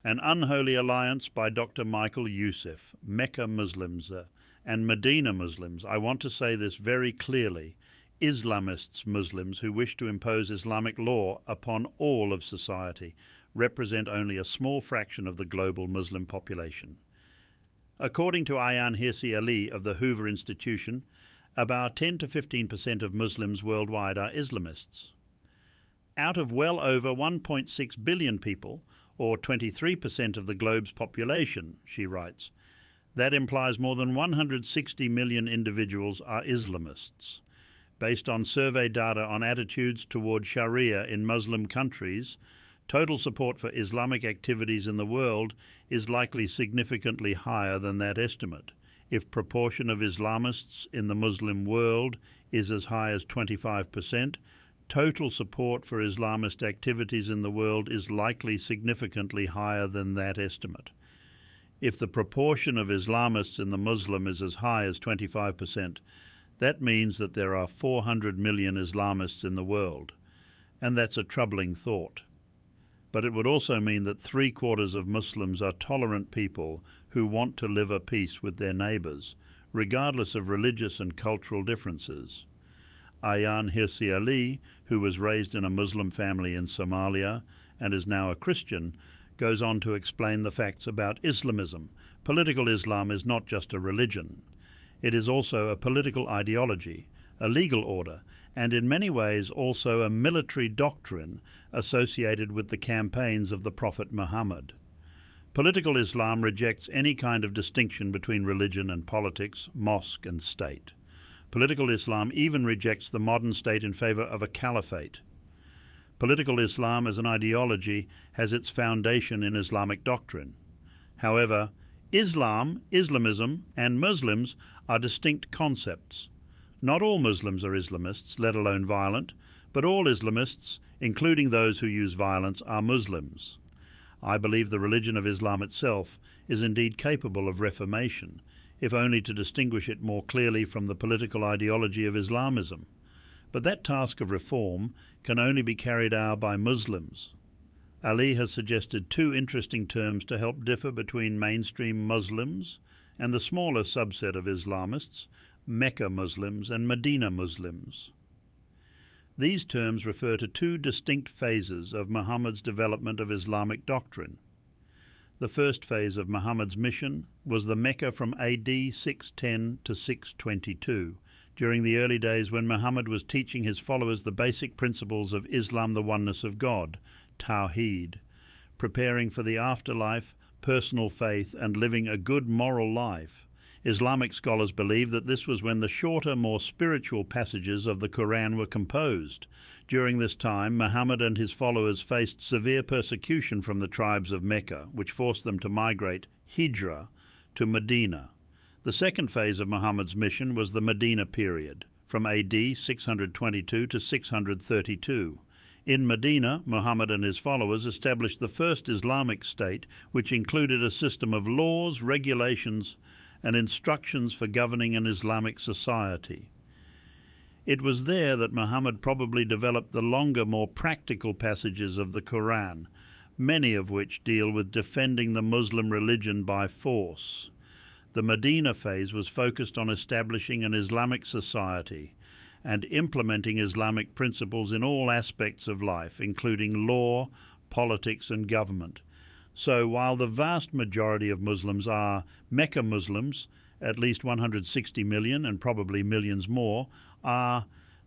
An Unholy Alliance by Dr. Michael Youssef, Mecca Muslims and Medina Muslims. I want to say this very clearly. Islamists, Muslims who wish to impose Islamic law upon all of society, represent only a small fraction of the global Muslim population. According to Ayaan Hirsi Ali of the Hoover Institution, about 10 to 15% of Muslims worldwide are Islamists. Out of well over 1.6 billion people, or 23% of the globe's population, she writes, that implies more than 160 million individuals are Islamists. Based on survey data on attitudes toward Sharia in Muslim countries, total support for Islamic activities in the world is likely significantly higher than that estimate. If proportion of Islamists in the Muslim world is as high as 25%, total support for Islamist activities in the world is likely significantly higher than that estimate. If the proportion of Islamists in the Muslim is as high as 25%, that means that there are 400 million Islamists in the world, and that's a troubling thought. But it would also mean that 3/4 of Muslims are tolerant people who want to live at peace with their neighbours, regardless of religious and cultural differences. Ayaan Hirsi Ali, who was raised in a Muslim family in Somalia and is now a Christian, goes on to explain the facts about Islamism. Political Islam is not just a religion. It is also a political ideology, a legal order, and in many ways also a military doctrine associated with the campaigns of the Prophet Muhammad. Political Islam rejects any kind of distinction between religion and politics, mosque and state. Political Islam even rejects the modern state in favor of a caliphate. Political Islam as an ideology has its foundation in Islamic doctrine. However, Islam, Islamism, and Muslims are distinct concepts. Not all Muslims are Islamists, let alone violent, but all Islamists, including those who use violence, are Muslims. I believe the religion of Islam itself is indeed capable of reformation, if only to distinguish it more clearly from the political ideology of Islamism. But that task of reform can only be carried out by Muslims. Ali has suggested two interesting terms to help differ between mainstream Muslims and the smaller subset of Islamists, Mecca Muslims and Medina Muslims. These terms refer to two distinct phases of Muhammad's development of Islamic doctrine. The first phase of Muhammad's mission was the Mecca from AD 610 to 622, during the early days when Muhammad was teaching his followers the basic principles of Islam, the oneness of God, Tawheed, preparing for the afterlife, personal faith, and living a good moral life. Islamic scholars believe that this was when the shorter, more spiritual passages of the Quran were composed. During this time, Muhammad and his followers faced severe persecution from the tribes of Mecca, which forced them to migrate, hijrah, to Medina. The second phase of Muhammad's mission was the Medina period, from AD 622 to 632. In Medina, Muhammad and his followers established the first Islamic state, which included a system of laws, regulations, and instructions for governing an Islamic society. It was there that Muhammad probably developed the longer, more practical passages of the Quran, many of which deal with defending the Muslim religion by force. The Medina phase was focused on establishing an Islamic society and implementing Islamic principles in all aspects of life, including law, politics, and government. So while the vast majority of Muslims are Mecca Muslims, at least 160 million and probably millions more, are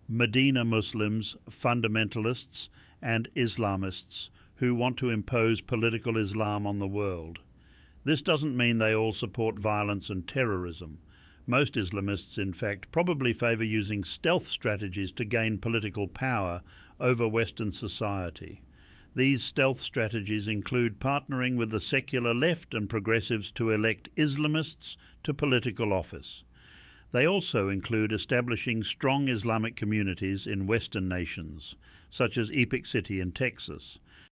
Medina Muslims, fundamentalists, and Islamists who want to impose political Islam on the world. This doesn't mean they all support violence and terrorism. Most Islamists, in fact, probably favor using stealth strategies to gain political power over Western society. These stealth strategies include partnering with the secular left and progressives to elect Islamists to political office. They also include establishing strong Islamic communities in Western nations, such as Epic City in Texas,